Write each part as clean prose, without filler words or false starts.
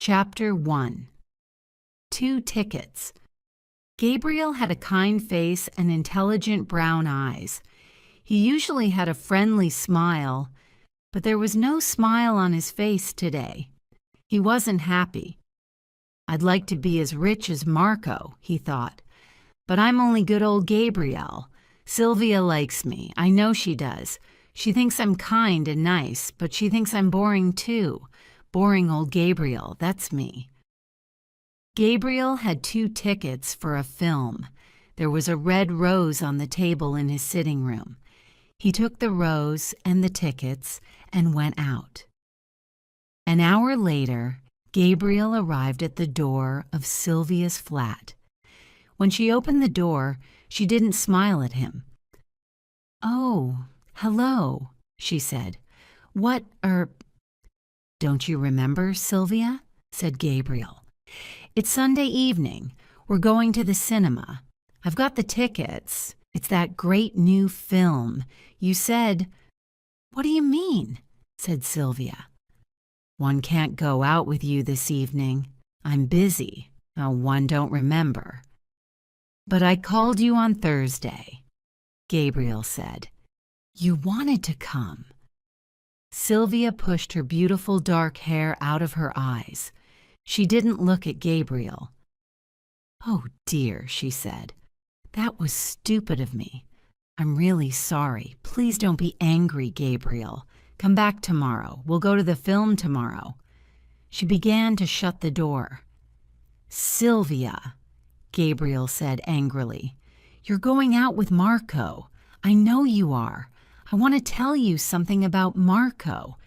Chapter 1. 2 Tickets. Gabriel had a kind face and intelligent brown eyes. He usually had a friendly smile, but there was no smile on his face today. He wasn't happy. "I'd like to be as rich as Marco," he thought. "But I'm only good old Gabriel. Sylvia likes me. I know she does. She thinks I'm kind and nice, but she thinks I'm boring too. Boring old Gabriel, that's me." Gabriel had 2 tickets for a film. There was a red rose on the table in his sitting room. He took the rose and the tickets and went out. An hour later, Gabriel arrived at the door of Sylvia's flat. When she opened the door, she didn't smile at him. "Oh, hello," she said. "Don't you remember, Sylvia?" said Gabriel. "It's Sunday evening. We're going to the cinema. I've got the tickets. It's that great new film. You said—" "What do you mean?" said Sylvia. "One can't go out with you this evening. I'm busy. One don't remember." "But I called you on Thursday," Gabriel said. "You wanted to come." Sylvia pushed her beautiful dark hair out of her eyes. She didn't look at Gabriel. "Oh dear," she said. "That was stupid of me. I'm really sorry. Please don't be angry, Gabriel. Come back tomorrow. We'll go to the film tomorrow." She began to shut the door. "Sylvia," Gabriel said angrily, "you're going out with Marco. I know you are. I want to tell you something about Marco.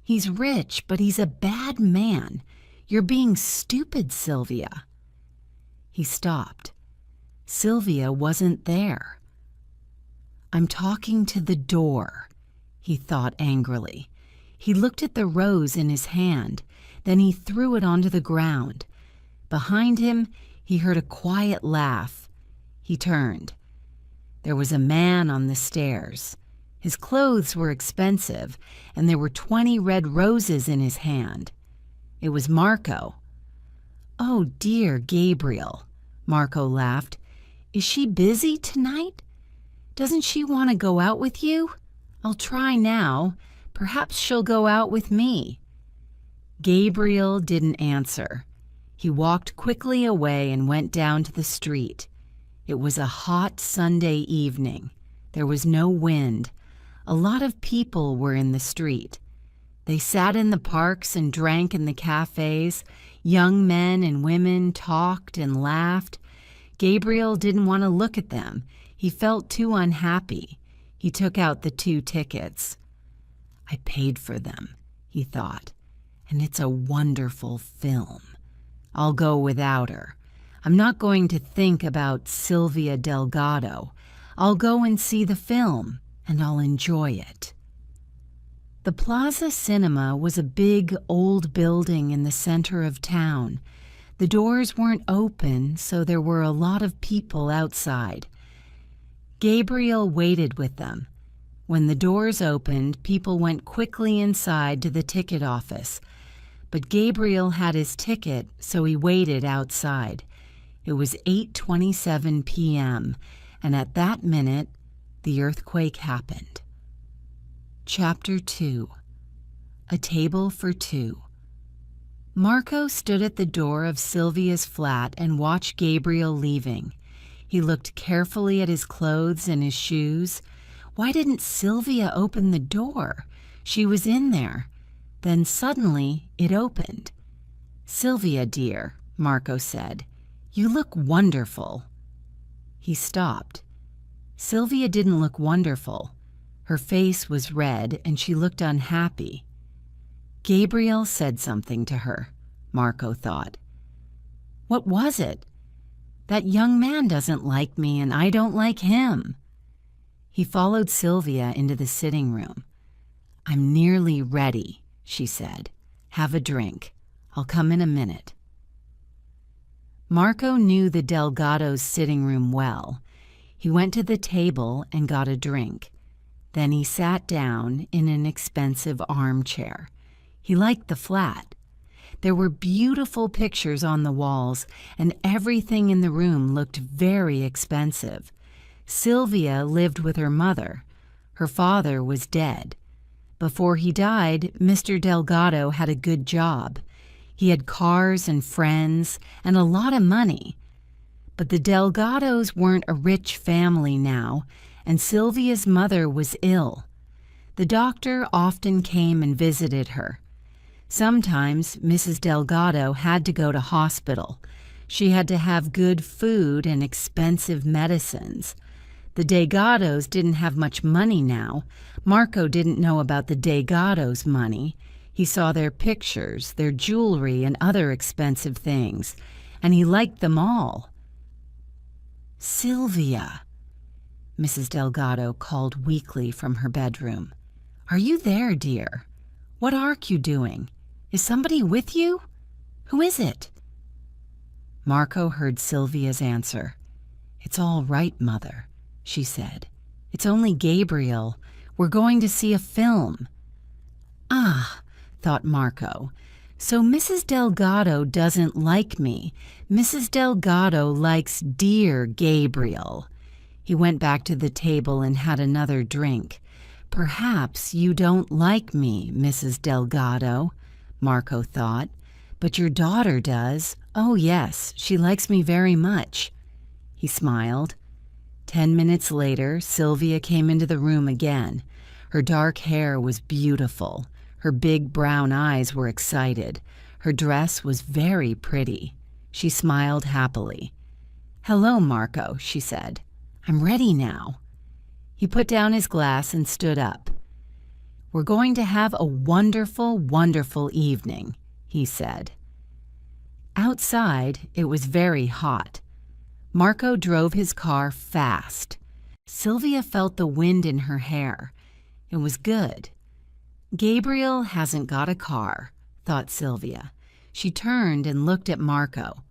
He's rich, but he's a bad man. You're being stupid, Sylvia." He stopped. Sylvia wasn't there. "I'm talking to the door," he thought angrily. He looked at the rose in his hand, then he threw it onto the ground. Behind him, he heard a quiet laugh. He turned. There was a man on the stairs. His clothes were expensive, and there were 20 red roses in his hand. It was Marco. "Oh dear, Gabriel," Marco laughed. "Is she busy tonight? Doesn't she want to go out with you? I'll try now. Perhaps she'll go out with me." Gabriel didn't answer. He walked quickly away and went down to the street. It was a hot Sunday evening. There was no wind. A lot of people were in the street. They sat in the parks and drank in the cafes. Young men and women talked and laughed. Gabriel didn't want to look at them. He felt too unhappy. He took out the 2 tickets. "I paid for them," he thought, "and it's a wonderful film. I'll go without her. I'm not going to think about Sylvia Delgado. I'll go and see the film, and I'll enjoy it." The Plaza Cinema was a big, old building in the center of town. The doors weren't open, so there were a lot of people outside. Gabriel waited with them. When the doors opened, people went quickly inside to the ticket office. But Gabriel had his ticket, so he waited outside. It was 8:27 p.m., and at that minute, the earthquake happened. Chapter 2. A Table for 2. Marco stood at the door of Sylvia's flat and watched Gabriel leaving. He looked carefully at his clothes and his shoes. Why didn't Sylvia open the door? She was in there. Then suddenly it opened. "Sylvia, dear," Marco said, "you look wonderful." He stopped. Sylvia didn't look wonderful. Her face was red and she looked unhappy. Gabriel said something to her, Marco thought. What was it? That young man doesn't like me and I don't like him. He followed Sylvia into the sitting room. "I'm nearly ready," she said. "Have a drink. I'll come in a minute." Marco knew the Delgado's sitting room well. He went to the table and got a drink. Then he sat down in an expensive armchair. He liked the flat. There were beautiful pictures on the walls, and everything in the room looked very expensive. Sylvia lived with her mother. Her father was dead. Before he died, Mr. Delgado had a good job. He had cars and friends and a lot of money. But the Delgados weren't a rich family now, and Sylvia's mother was ill. The doctor often came and visited her. Sometimes Mrs. Delgado had to go to hospital. She had to have good food and expensive medicines. The Delgados didn't have much money now. Marco didn't know about the Delgados' money. He saw their pictures, their jewelry, and other expensive things, and he liked them all. "Sylvia," Mrs. Delgado called weakly from her bedroom. "Are you there, dear? What are you doing? Is somebody with you? Who is it?" Marco heard Sylvia's answer. "It's all right, Mother," she said. "It's only Gabriel. We're going to see a film." "Ah," thought Marco. "So Mrs. Delgado doesn't like me. Mrs. Delgado likes dear Gabriel." He went back to the table and had another drink. "Perhaps you don't like me, Mrs. Delgado," Marco thought. "But your daughter does. Oh, yes, she likes me very much." He smiled. 10 minutes later, Sylvia came into the room again. Her dark hair was beautiful. Her big brown eyes were excited. Her dress was very pretty. She smiled happily. "Hello, Marco," she said. "I'm ready now." He put down his glass and stood up. "We're going to have a wonderful, wonderful evening," he said. Outside, it was very hot. Marco drove his car fast. Sylvia felt the wind in her hair. It was good. "Gabriel hasn't got a car," thought Sylvia. She turned and looked at Marco.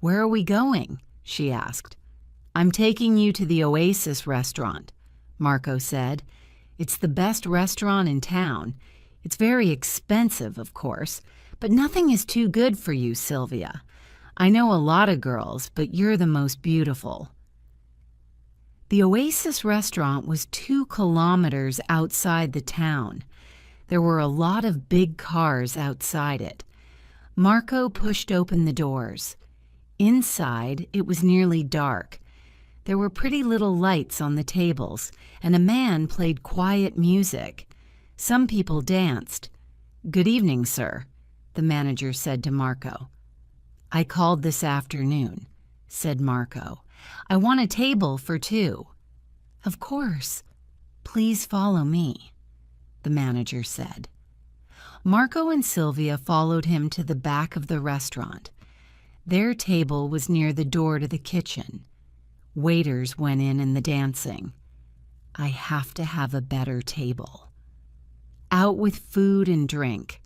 "Where are we going?" she asked. "I'm taking you to the Oasis restaurant," Marco said. "It's the best restaurant in town. It's very expensive, of course, but nothing is too good for you, Sylvia. I know a lot of girls, but you're the most beautiful." The Oasis restaurant was 2 kilometers outside the town. There were a lot of big cars outside it. Marco pushed open the doors. Inside, it was nearly dark. There were pretty little lights on the tables, and a man played quiet music. Some people danced. "Good evening, sir," the manager said to Marco. "I called this afternoon," said Marco. "I want a table for 2. "Of course. Please follow me," the manager said. Marco and Sylvia followed him to the back of the restaurant. Their table was near the door to the kitchen. Waiters went in the dancing. "I have to have a better table." Out with food and drink.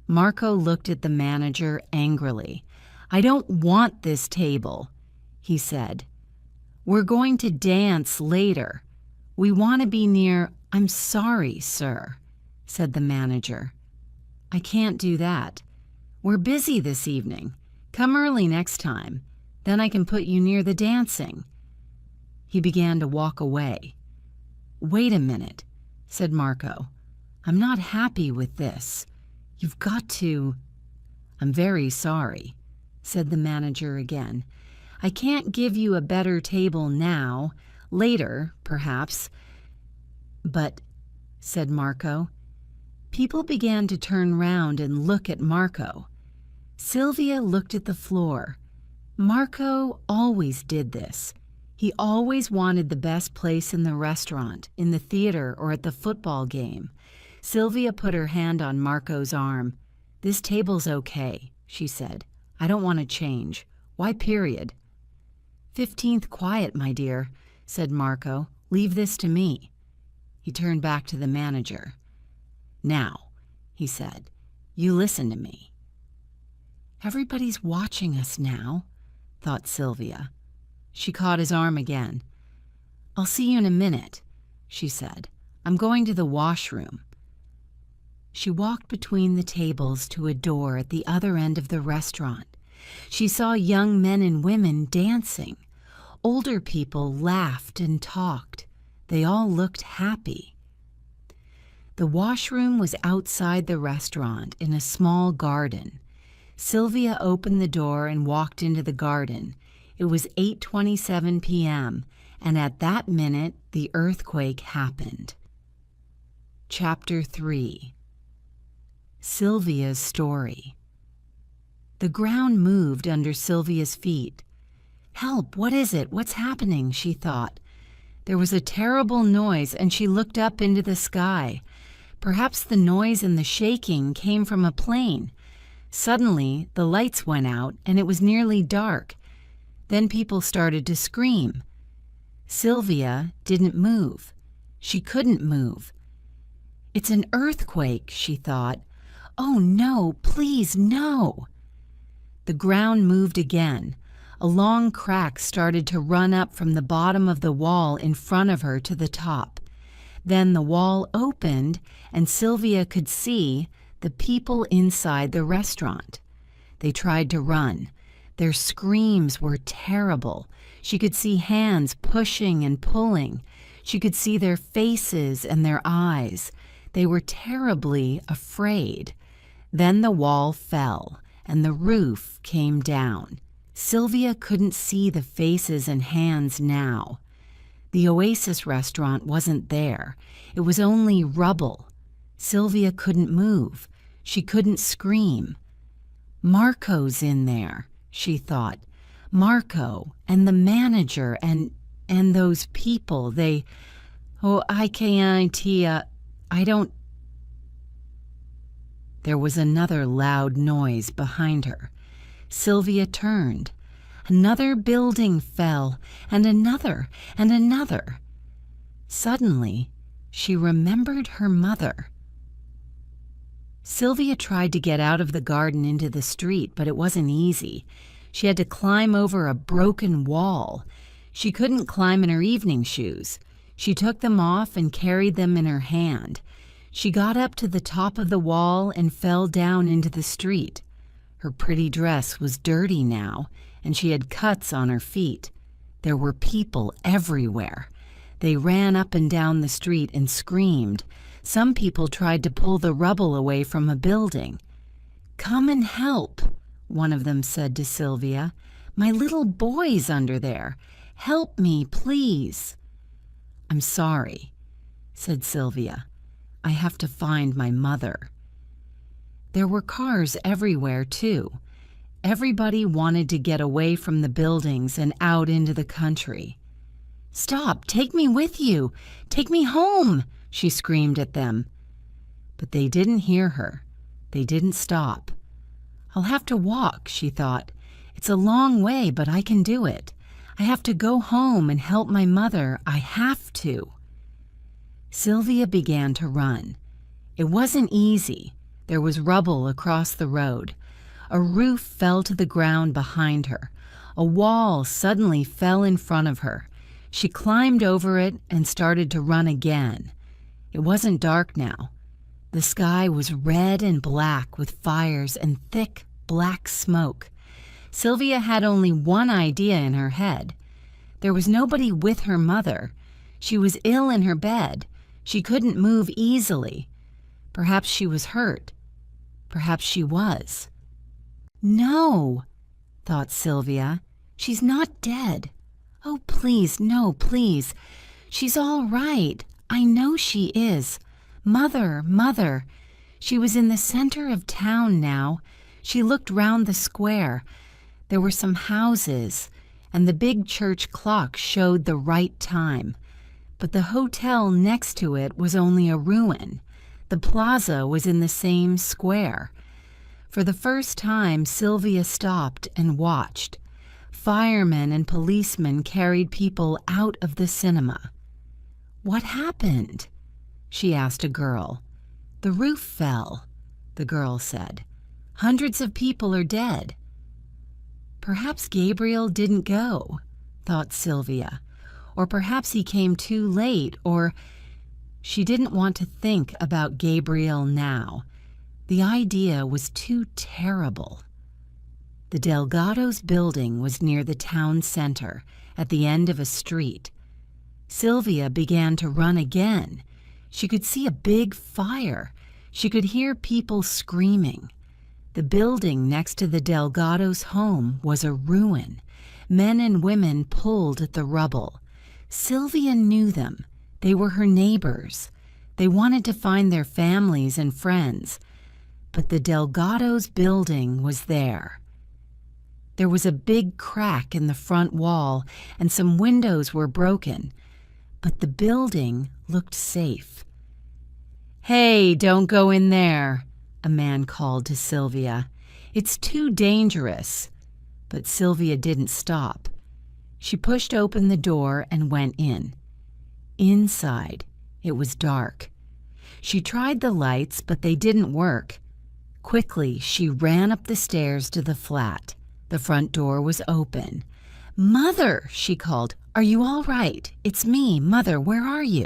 Marco looked at the manager angrily. "I don't want this table," he said. "We're going to dance later. We want to be near—" "I'm sorry, sir," said the manager. "I can't do that. We're busy this evening. Come early next time. Then I can put you near the dancing." He began to walk away. "Wait a minute," said Marco. "I'm not happy with this. You've got to—" "I'm very sorry," said the manager again. "I can't give you a better table now. Later, perhaps." "But," said Marco. People began to turn round and look at Marco. Sylvia looked at the floor. Marco always did this. He always wanted the best place in the restaurant, in the theater, or at the football game. Sylvia put her hand on Marco's arm. "This table's okay," she said. "I don't want to change. Why period?" 15th quiet, my dear," said Marco. "Leave this to me." He turned back to the manager. "Now," he said, "you listen to me." "Everybody's watching us now," thought Sylvia. She caught his arm again. "I'll see you in a minute," she said. "I'm going to the washroom." She walked between the tables to a door at the other end of the restaurant. She saw young men and women dancing. Older people laughed and talked. They all looked happy. The washroom was outside the restaurant in a small garden. Sylvia opened the door and walked into the garden. It was 8:27 p.m., and at that minute the earthquake happened. Chapter 3. Sylvia's Story. The ground moved under Sylvia's feet. "Help! What is it? What's happening?" she thought. There was a terrible noise, and she looked up into the sky. Perhaps the noise and the shaking came from a plane. Suddenly, the lights went out, and it was nearly dark. Then people started to scream. Sylvia didn't move. She couldn't move. "It's an earthquake," she thought. "Oh no, please no." The ground moved again. A long crack started to run up from the bottom of the wall in front of her to the top. Then the wall opened, and Sylvia could see the people inside the restaurant. They tried to run. Their screams were terrible. She could see hands pushing and pulling. She could see their faces and their eyes. They were terribly afraid. Then the wall fell, and the roof came down. Sylvia couldn't see the faces and hands now. The Oasis restaurant wasn't there. It was only rubble. Sylvia couldn't move. She couldn't scream. "Marco's in there," she thought. "Marco and the manager and those people, they... Oh, I can't, I don't..." There was another loud noise behind her. Sylvia turned. Another building fell, and another, and another. Suddenly, she remembered her mother. Sylvia tried to get out of the garden into the street, but it wasn't easy. She had to climb over a broken wall. She couldn't climb in her evening shoes. She took them off and carried them in her hand. She got up to the top of the wall and fell down into the street. Her pretty dress was dirty now, and she had cuts on her feet. There were people everywhere. They ran up and down the street and screamed. Some people tried to pull the rubble away from a building. "Come and help," one of them said to Sylvia. "My little boy's under there. Help me, please." "I'm sorry," said Sylvia. "I have to find my mother." There were cars everywhere, too. Everybody wanted to get away from the buildings and out into the country. "Stop! Take me with you! Take me home!" she screamed at them. But they didn't hear her. They didn't stop. "I'll have to walk," she thought. "It's a long way, but I can do it. I have to go home and help my mother. I have to." Sylvia began to run. It wasn't easy. There was rubble across the road. A roof fell to the ground behind her. A wall suddenly fell in front of her. She climbed over it and started to run again. It wasn't dark now. The sky was red and black with fires and thick black smoke. Sylvia had only one idea in her head. There was nobody with her mother. She was ill in her bed. She couldn't move easily. Perhaps she was hurt. Perhaps she was. "No," thought Sylvia. "She's not dead. Oh, please, no, please. She's all right. I know she is. Mother, mother." She was in the center of town now. She looked round the square. There were some houses, and the big church clock showed the right time. But the hotel next to it was only a ruin. The plaza was in the same square. For the first time, Sylvia stopped and watched. Firemen and policemen carried people out of the cinema. "What happened?" she asked a girl. "The roof fell," the girl said. "Hundreds of people are dead." Perhaps Gabriel didn't go, thought Sylvia. Or perhaps he came too late, or She didn't want to think about Gabriel now. The idea was too terrible. The Delgados' building was near the town center, at the end of a street. Sylvia began to run again. She could see a big fire. She could hear people screaming. The building next to the Delgados' home was a ruin. Men and women pulled at the rubble. Sylvia knew them. They were her neighbors. They wanted to find their families and friends. But the Delgados' building was there. There was a big crack in the front wall, and some windows were broken. But the building looked safe. "Hey, don't go in there," a man called to Sylvia. "It's too dangerous." But Sylvia didn't stop. She pushed open the door and went in. Inside, it was dark. She tried the lights, but they didn't work. Quickly, she ran up the stairs to the flat. The front door was open. "Mother," she called, "are you all right? It's me, Mother, where are you?"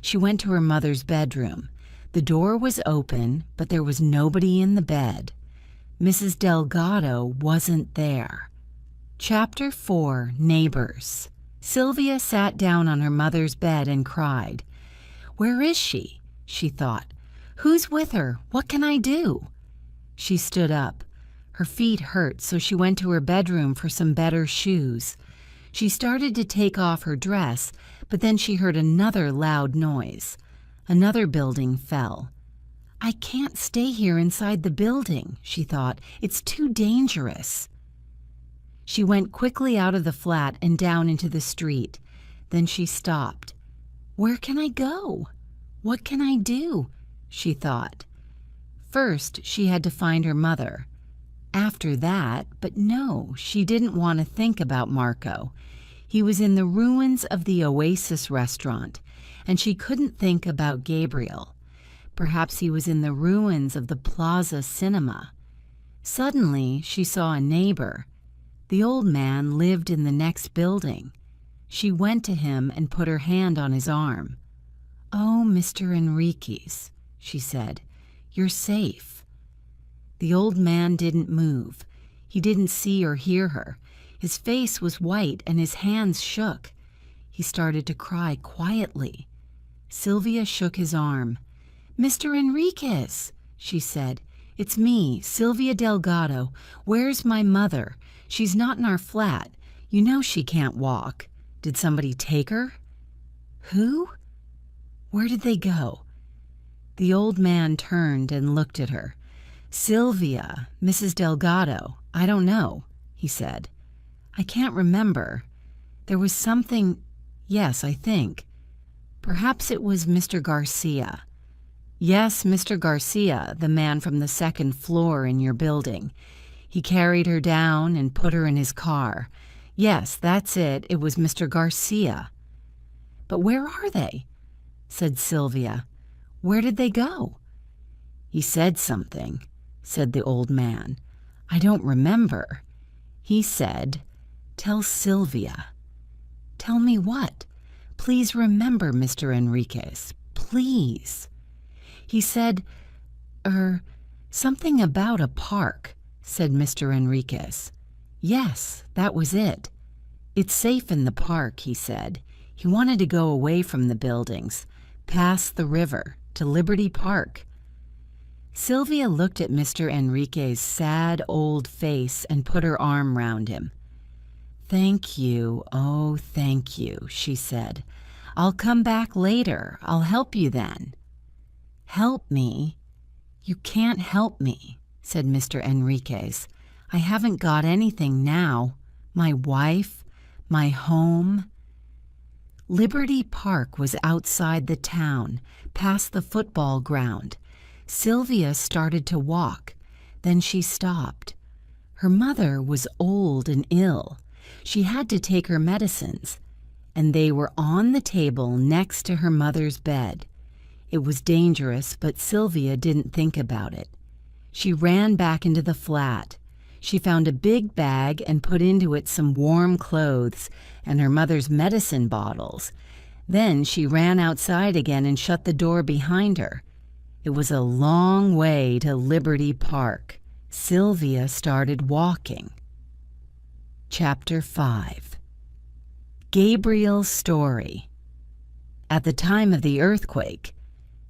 She went to her mother's bedroom. The door was open, but there was nobody in the bed. Mrs. Delgado wasn't there. Chapter 4, Neighbors. Sylvia sat down on her mother's bed and cried. "Where is she?" she thought. "Who's with her? What can I do?" She stood up. Her feet hurt, so she went to her bedroom for some better shoes. She started to take off her dress, but then she heard another loud noise. Another building fell. "I can't stay here inside the building," she thought. "It's too dangerous." She went quickly out of the flat and down into the street. Then she stopped. "Where can I go? What can I do?" she thought. First, she had to find her mother. After that, but no, she didn't want to think about Marco. He was in the ruins of the Oasis restaurant, and she couldn't think about Gabriel. Perhaps he was in the ruins of the Plaza Cinema. Suddenly, she saw a neighbor. The old man lived in the next building. She went to him and put her hand on his arm. "Oh, Mr. Enriquez," she said, "you're safe." The old man didn't move. He didn't see or hear her. His face was white and his hands shook. He started to cry quietly. Sylvia shook his arm. "Mr. Enriquez," she said. "It's me, Sylvia Delgado. Where's my mother? She's not in our flat. You know she can't walk. Did somebody take her?" "Who? Where did they go?" The old man turned and looked at her. "Sylvia, Mrs. Delgado, I don't know," he said. "I can't remember. There was something, yes, I think. Perhaps it was Mr. Garcia." "Yes, Mr. Garcia, the man from the second floor in your building. He carried her down and put her in his car. Yes, that's it. It was Mr. Garcia." "But where are they?" said Sylvia. "Where did they go?" "He said something," said the old man. "I don't remember. He said, 'Tell Sylvia.'" "Tell me what? Please remember, Mr. Enriquez. Please." "He said, something about a park," said Mr. Enriquez. "Yes, that was it. It's safe in the park," he said. He wanted to go away from the buildings, past the river, to Liberty Park. Sylvia looked at Mr. Enriquez's sad old face and put her arm round him. "Thank you, oh, thank you," she said. "I'll come back later. I'll help you then." "Help me? You can't help me," said Mr. Enriquez. "I haven't got anything now. My wife, my home." Liberty Park was outside the town, past the football ground. Sylvia started to walk. Then she stopped. Her mother was old and ill. She had to take her medicines, and they were on the table next to her mother's bed. It was dangerous, but Sylvia didn't think about it. She ran back into the flat. She found a big bag and put into it some warm clothes and her mother's medicine bottles. Then she ran outside again and shut the door behind her. It was a long way to Liberty Park. Sylvia started walking. Chapter 5. Gabriel's Story. At the time of the earthquake,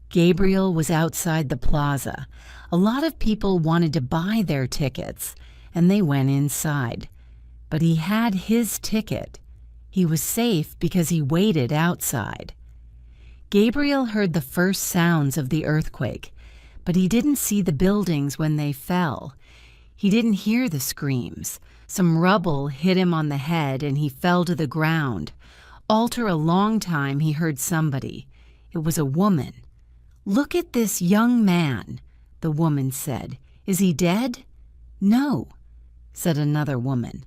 Gabriel was outside the plaza. A lot of people wanted to buy their tickets, and they went inside. But he had his ticket. He was safe because he waited outside. Gabriel heard the first sounds of the earthquake, but he didn't see the buildings when they fell. He didn't hear the screams. Some rubble hit him on the head and he fell to the ground. After a long time, he heard somebody. It was a woman. "Look at this young man," the woman said. "Is he dead?" "No," said another woman,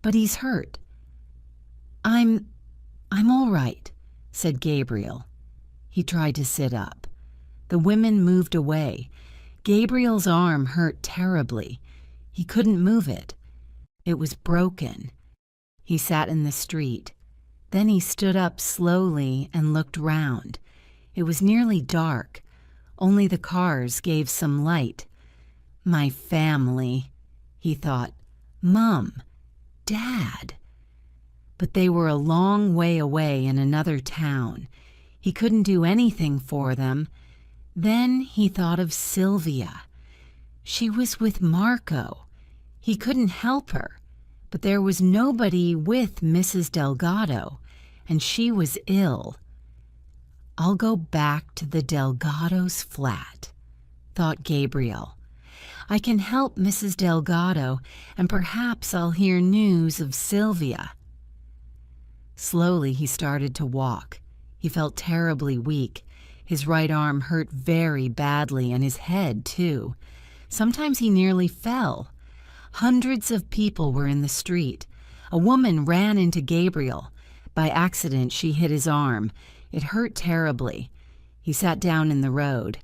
"but he's hurt." I'm all right," said Gabriel. He tried to sit up. The women moved away. Gabriel's arm hurt terribly. He couldn't move it. It was broken. He sat in the street. Then he stood up slowly and looked round. It was nearly dark. Only the cars gave some light. "My family," he thought. "Mom, Dad." But they were a long way away in another town. He couldn't do anything for them. Then he thought of Sylvia. She was with Marco. He couldn't help her, but there was nobody with Mrs. Delgado, and she was ill. "I'll go back to the Delgado's flat," thought Gabriel. "I can help Mrs. Delgado, and perhaps I'll hear news of Sylvia." Slowly he started to walk. He felt terribly weak. His right arm hurt very badly, and his head, too. Sometimes he nearly fell. Hundreds of people were in the street. A woman ran into Gabriel. By accident, she hit his arm. It hurt terribly. He sat down in the road.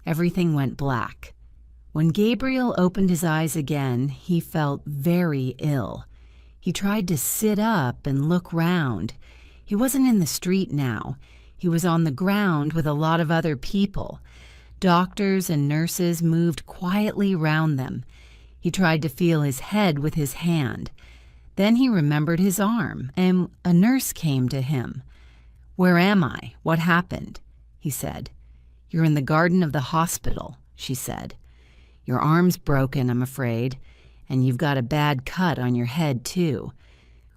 Everything went black. When Gabriel opened his eyes again, he felt very ill. He tried to sit up and look round. He wasn't in the street now. He was on the ground with a lot of other people. Doctors and nurses moved quietly round them. He tried to feel his head with his hand. Then he remembered his arm, and a nurse came to him. "Where am I? What happened?" he said. "You're in the garden of the hospital," she said. "Your arm's broken, I'm afraid, and you've got a bad cut on your head, too.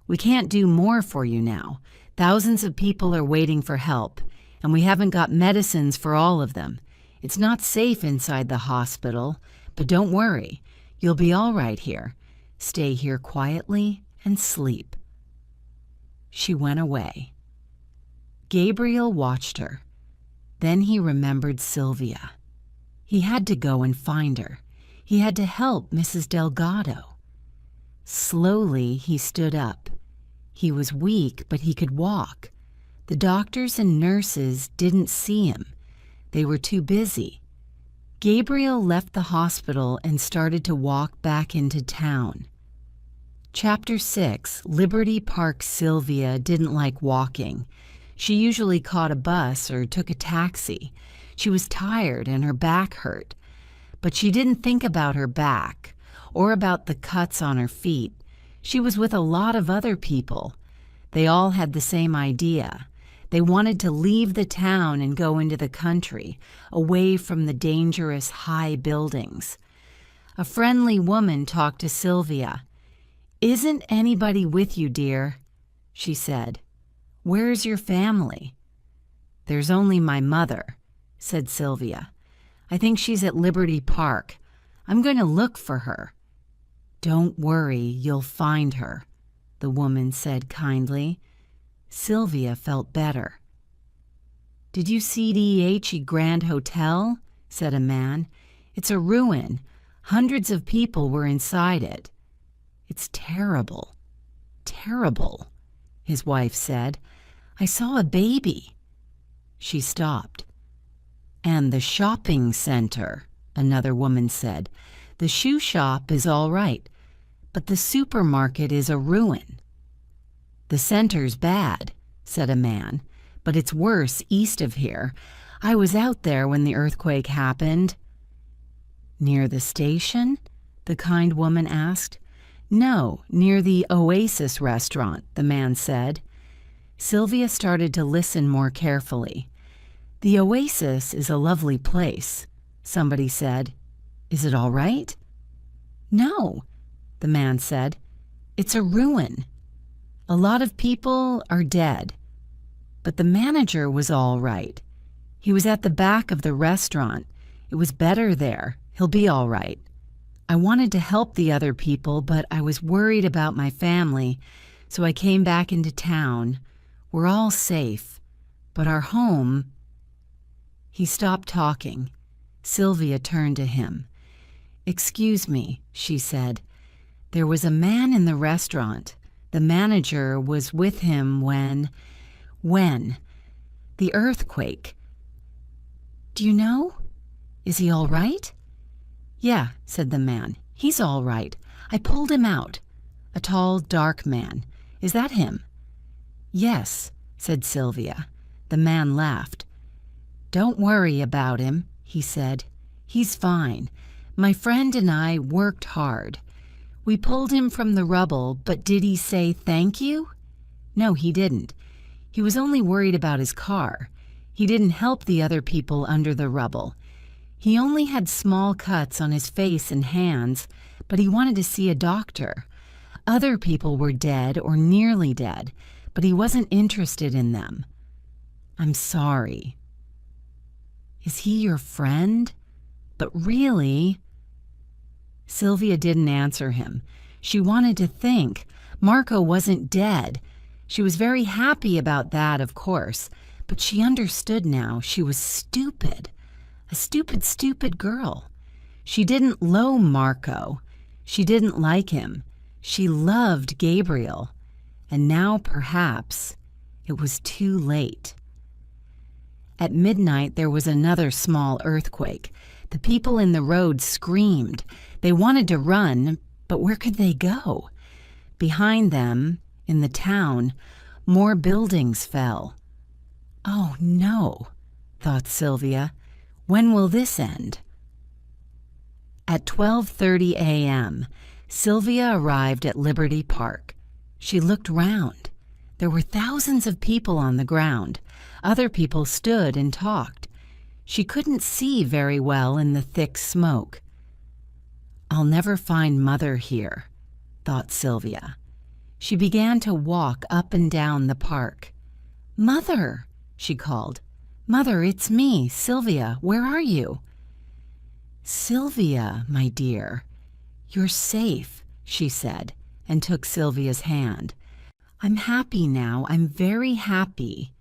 We can't do more for you now. Thousands of people are waiting for help, and we haven't got medicines for all of them. It's not safe inside the hospital, but don't worry. You'll be all right here. Stay here quietly and sleep." She went away. Gabriel watched her. Then he remembered Sylvia. He had to go and find her. He had to help Mrs. Delgado. Slowly he stood up. He was weak, but he could walk. The doctors and nurses didn't see him. They were too busy. Gabriel left the hospital and started to walk back into town. Chapter 6. Liberty Park. Sylvia didn't like walking. She usually caught a bus or took a taxi. She was tired and her back hurt. But she didn't think about her back or about the cuts on her feet. She was with a lot of other people. They all had the same idea. They wanted to leave the town and go into the country, away from the dangerous high buildings. A friendly woman talked to Sylvia. "Isn't anybody with you, dear?" she said. "Where's your family?" "There's only my mother," said Sylvia. "I think she's at Liberty Park. I'm going to look for her." "Don't worry, you'll find her," the woman said kindly. Sylvia felt better. "Did you see the Grand Hotel?" said a man. "It's a ruin. Hundreds of people were inside it." "It's terrible, terrible," his wife said. "I saw a baby." She stopped. "And the shopping center," another woman said. "The shoe shop is all right, but the supermarket is a ruin." "The center's bad," said a man, but it's worse east of here. I was out there when the earthquake happened." "Near the station?" the kind woman asked. "No, near the Oasis restaurant," the man said. Sylvia started to listen more carefully. "The Oasis is a lovely place," somebody said. "Is it all right?" "No," the man said. "It's a ruin. A lot of people are dead. But the manager was all right. He was at the back of the restaurant. It was better there. He'll be all right. I wanted to help the other people, but I was worried about my family, so I came back into town. We're all safe, but our home—" He stopped talking. Sylvia turned to him. "Excuse me," she said. "There was a man in the restaurant. The manager was with him when the earthquake. Do you know? Is he all right?" "Yeah," said the man. "He's all right. I pulled him out. A tall, dark man. Is that him?" "Yes," said Sylvia. The man laughed. "Don't worry about him," he said. "He's fine. My friend and I worked hard. We pulled him from the rubble, but did he say thank you? No, he didn't. He was only worried about his car. He didn't help the other people under the rubble. He only had small cuts on his face and hands, but he wanted to see a doctor. Other people were dead or nearly dead, but he wasn't interested in them. I'm sorry." "Is he your friend? But really—" Sylvia didn't answer him. She wanted to think. Marco wasn't dead. She was very happy about that, of course, but she understood now she was stupid. A stupid, stupid girl. She didn't loathe Marco. She didn't like him. She loved Gabriel. And now, perhaps, it was too late. At midnight, there was another small earthquake. The people in the road screamed. They wanted to run, but where could they go? Behind them, in the town, more buildings fell. "Oh, no," thought Sylvia. "When will this end?" At 12:30 a.m., Sylvia arrived at Liberty Park. She looked round. There were thousands of people on the ground. Other people stood and talked. She couldn't see very well in the thick smoke. "I'll never find Mother here," thought Sylvia. She began to walk up and down the park. "Mother," she called. "Mother, it's me, Sylvia. Where are you?" "Sylvia, my dear, you're safe," she said, and took Sylvia's hand. "I'm happy now. I'm very happy."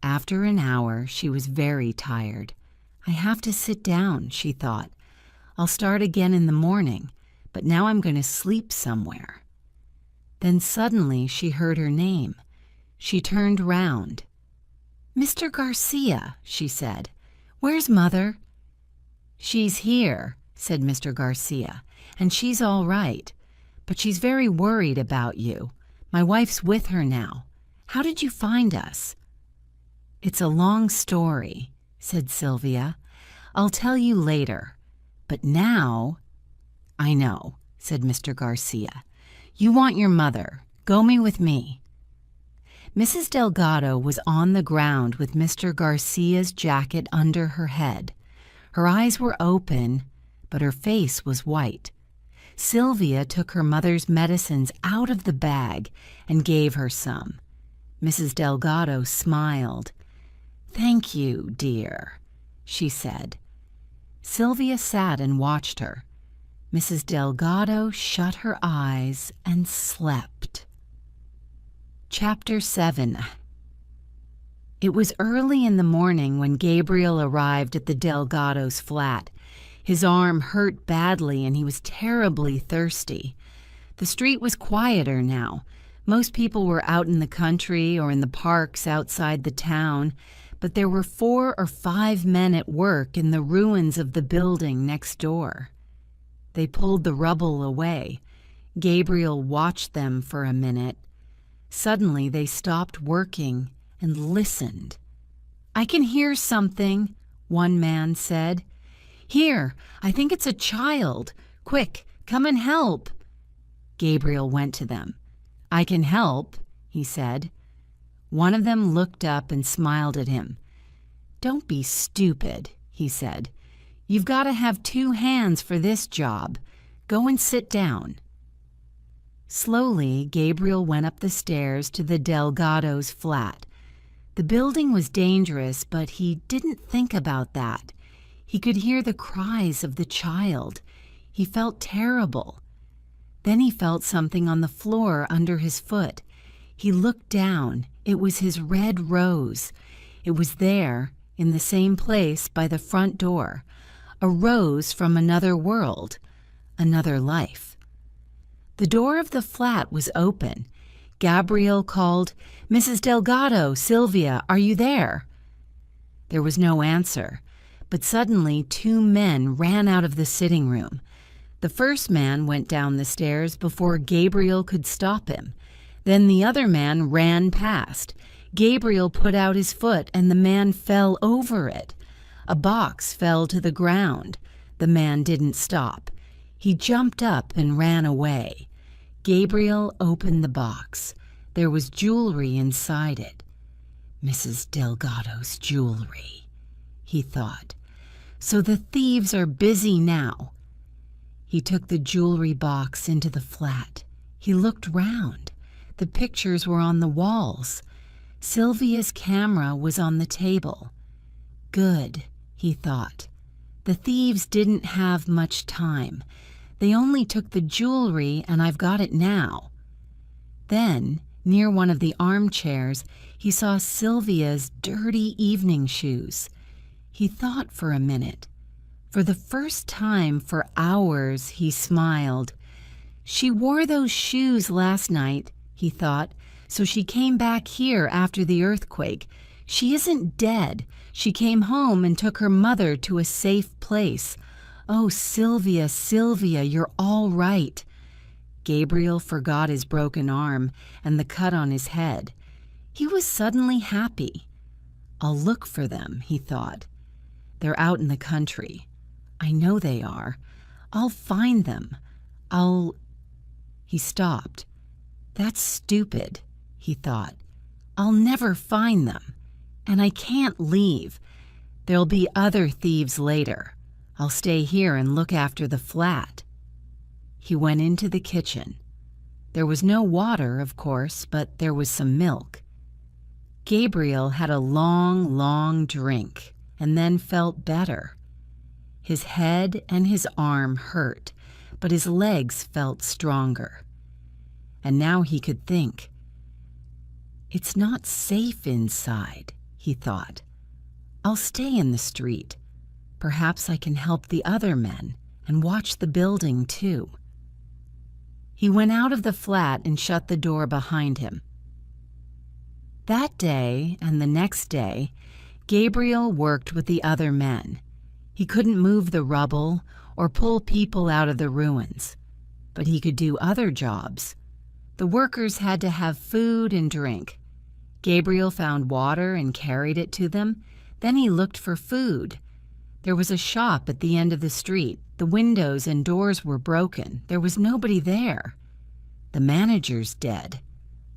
After an hour, she was very tired. "I have to sit down," she thought. "I'll start again in the morning, but now I'm going to sleep somewhere." Then suddenly she heard her name. She turned round. "Mr. Garcia," she said. "Where's Mother?" "She's here," said Mr. Garcia, "and she's all right. But she's very worried about you. My wife's with her now. How did you find us?" "It's a long story," said Sylvia. "I'll tell you later. But now—" "I know," said Mr. Garcia. "You want your mother. Go with me." Mrs. Delgado was on the ground with Mr. Garcia's jacket under her head. Her eyes were open, but her face was white. Sylvia took her mother's medicines out of the bag and gave her some. Mrs. Delgado smiled. "Thank you, dear," she said. Sylvia sat and watched her. Mrs. Delgado shut her eyes and slept. Chapter 7. It was early in the morning when Gabriel arrived at the Delgado's flat. His arm hurt badly and he was terribly thirsty. The street was quieter now. Most people were out in the country or in the parks outside the town, but there were 4 or 5 men at work in the ruins of the building next door. They pulled the rubble away. Gabriel watched them for a minute. Suddenly they stopped working and listened. "I can hear something," one man said. "Here, I think it's a child. Quick, come and help." Gabriel went to them. "I can help," he said. One of them looked up and smiled at him. "Don't be stupid," he said. "You've got to have 2 hands for this job. Go and sit down." Slowly, Gabriel went up the stairs to the Delgado's flat. The building was dangerous, but he didn't think about that. He could hear the cries of the child. He felt terrible. Then he felt something on the floor under his foot. He looked down. It was his red rose. It was there, in the same place by the front door. A rose from another world, another life. The door of the flat was open. Gabriel called, "Mrs. Delgado, Sylvia, are you there?" There was no answer, but suddenly 2 men ran out of the sitting room. The first man went down the stairs before Gabriel could stop him. Then the other man ran past. Gabriel put out his foot and the man fell over it. A box fell to the ground. The man didn't stop. He jumped up and ran away. Gabriel opened the box. There was jewelry inside it. Mrs. Delgado's jewelry, he thought. So the thieves are busy now. He took the jewelry box into the flat. He looked round. The pictures were on the walls. Sylvia's camera was on the table. Good, he thought. The thieves didn't have much time. They only took the jewelry, and I've got it now. Then, near one of the armchairs, he saw Sylvia's dirty evening shoes. He thought for a minute. For the first time for hours, he smiled. She wore those shoes last night, he thought, so she came back here after the earthquake. She isn't dead. She came home and took her mother to a safe place. Oh, Sylvia, Sylvia, you're all right. Gabriel forgot his broken arm and the cut on his head. He was suddenly happy. I'll look for them, he thought. They're out in the country. I know they are. I'll find them. He stopped. That's stupid, he thought. I'll never find them. And I can't leave. There'll be other thieves later. I'll stay here and look after the flat. He went into the kitchen. There was no water, of course, but there was some milk. Gabriel had a long, long drink and then felt better. His head and his arm hurt, but his legs felt stronger. And now he could think. It's not safe inside, he thought. I'll stay in the street. Perhaps I can help the other men and watch the building too. He went out of the flat and shut the door behind him. That day and the next day, Gabriel worked with the other men. He couldn't move the rubble or pull people out of the ruins, but he could do other jobs. The workers had to have food and drink. Gabriel found water and carried it to them. Then he looked for food. There was a shop at the end of the street. The windows and doors were broken. There was nobody there. The manager's dead,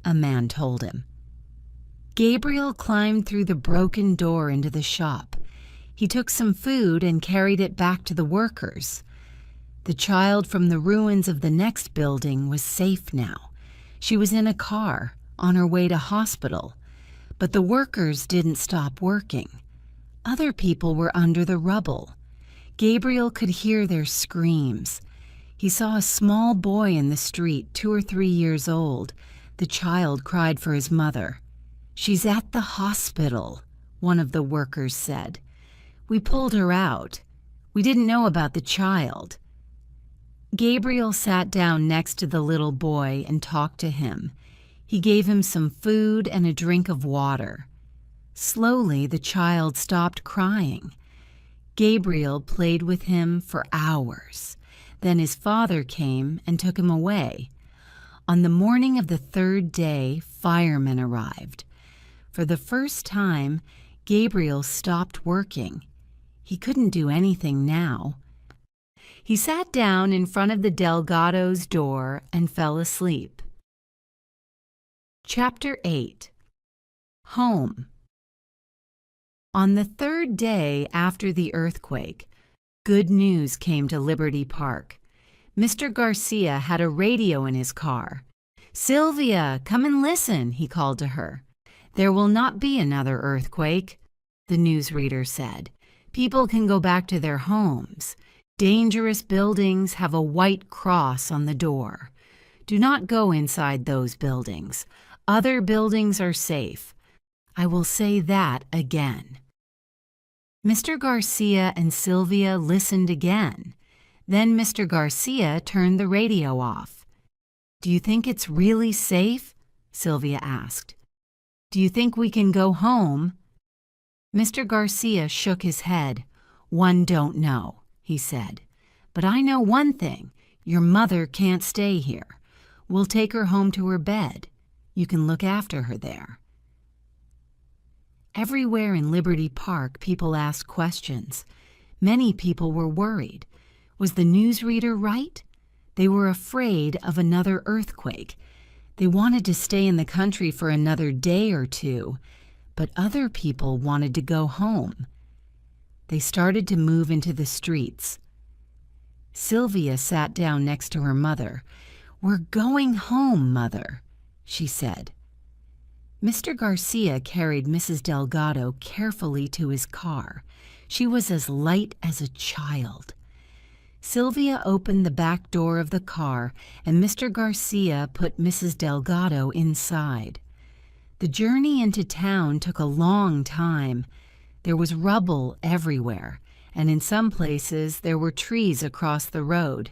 a man told him. Gabriel climbed through the broken door into the shop. He took some food and carried it back to the workers. The child from the ruins of the next building was safe now. She was in a car, on her way to hospital. But the workers didn't stop working. Other people were under the rubble. Gabriel could hear their screams. He saw a small boy in the street, 2 or 3 years old. The child cried for his mother. "She's at the hospital," one of the workers said. "We pulled her out. We didn't know about the child." Gabriel sat down next to the little boy and talked to him. He gave him some food and a drink of water. Slowly, the child stopped crying. Gabriel played with him for hours. Then his father came and took him away. On the morning of the 3rd day, firemen arrived. For the first time, Gabriel stopped working. He couldn't do anything now. He sat down in front of the Delgado's door and fell asleep. Chapter 8. Home. On the third day after the earthquake, good news came to Liberty Park. Mr. Garcia had a radio in his car. "Sylvia, come and listen," he called to her. "There will not be another earthquake," the newsreader said. "People can go back to their homes. Dangerous buildings have a white cross on the door. Do not go inside those buildings. Other buildings are safe. I will say that again." Mr. Garcia and Sylvia listened again. Then Mr. Garcia turned the radio off. "Do you think it's really safe?" Sylvia asked. "Do you think we can go home?" Mr. Garcia shook his head. "One don't know," he said. "But I know one thing. Your mother can't stay here. We'll take her home to her bed. You can look after her there." Everywhere in Liberty Park, people asked questions. Many people were worried. Was the newsreader right? They were afraid of another earthquake. They wanted to stay in the country for another day or two, but other people wanted to go home. They started to move into the streets. Sylvia sat down next to her mother. "We're going home, Mother," she said. Mr. Garcia carried Mrs. Delgado carefully to his car. She was as light as a child. Sylvia opened the back door of the car, and Mr. Garcia put Mrs. Delgado inside. The journey into town took a long time. There was rubble everywhere, and in some places there were trees across the road.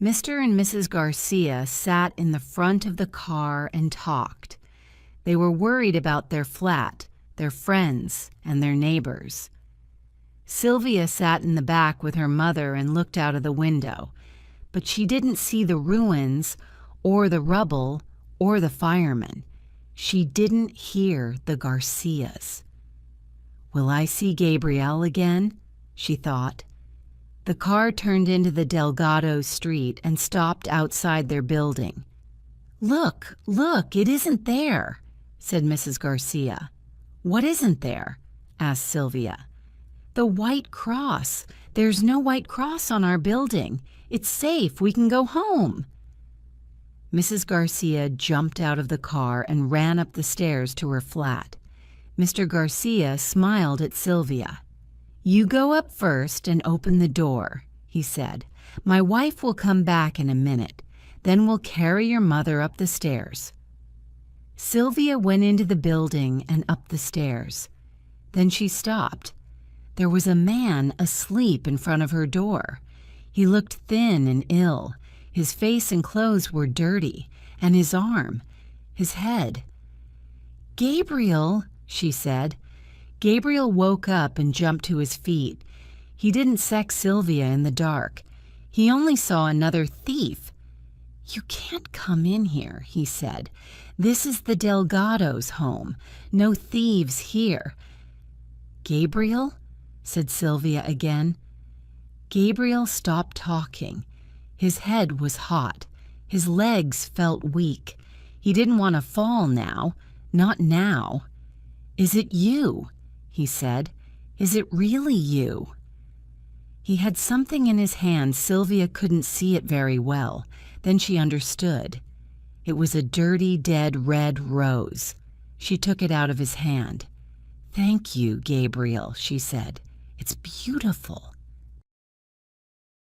Mr. and Mrs. Garcia sat in the front of the car and talked. They were worried about their flat, their friends, and their neighbors. Sylvia sat in the back with her mother and looked out of the window, but she didn't see the ruins or the rubble or the firemen. She didn't hear the Garcias. "Will I see Gabriel again?" she thought. The car turned into the Delgado street and stopped outside their building. Look, it isn't there," said Mrs. Garcia. "What isn't there?" asked Sylvia. "The white cross. There's no white cross on our building. It's safe. We can go home." Mrs. Garcia jumped out of the car and ran up the stairs to her flat. Mr. Garcia smiled at Sylvia. "You go up first and open the door," he said. "My wife will come back in a minute. Then we'll carry your mother up the stairs." Sylvia went into the building and up the stairs. Then she stopped. There was a man asleep in front of her door. He looked thin and ill. His face and clothes were dirty, and his arm, his head. "Gabriel," she said. Gabriel woke up and jumped to his feet. He didn't sex Sylvia in the dark. He only saw another thief. "You can't come in here," he said. "This is the Delgado's home. No thieves here." "Gabriel?" said Sylvia again. Gabriel stopped talking. His head was hot. His legs felt weak. He didn't want to fall now. Not now. "Is it you?" he said. "Is it really you?" He had something in his hand. Sylvia couldn't see it very well. Then she understood. It was a dirty, dead red rose. She took it out of his hand. "Thank you, Gabriel," she said. "It's beautiful."